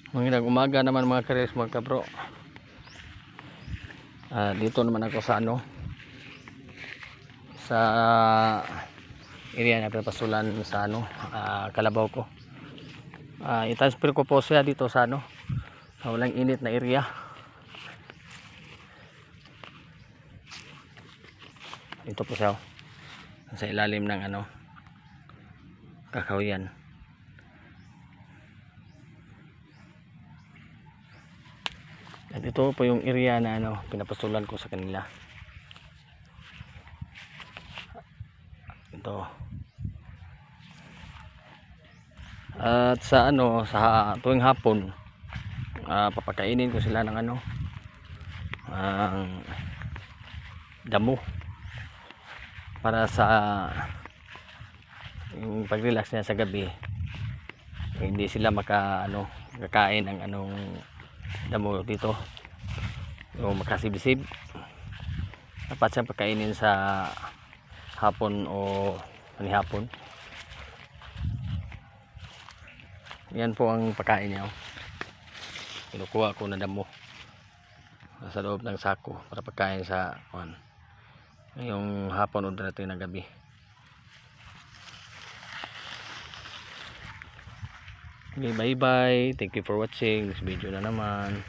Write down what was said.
Magandang umaga naman mga kares, mga kabro. Dito naman ako sa sa area na pinapasulan sa kalabaw ko. I-transfer ko po siya dito sa sa walang init na area. Ito po siya sa ilalim ng kakahuyan. At ito po yung area na pinapasulan ko sa kanila. Ito. At sa sa tuwing hapon, papakainin ko sila ng ang damo para sa yung pag-relax niya sa gabi. Hindi sila kakain ng damo dito o makasibsib. Dapat siyang pagkainin sa hapon o panihapon. Yan po ang pagkain niya. Kinukuha ko na damo sa loob ng sako para pagkain sa yung hapon o darating na gabi. Okay, bye bye. Thank you for watching this video na naman.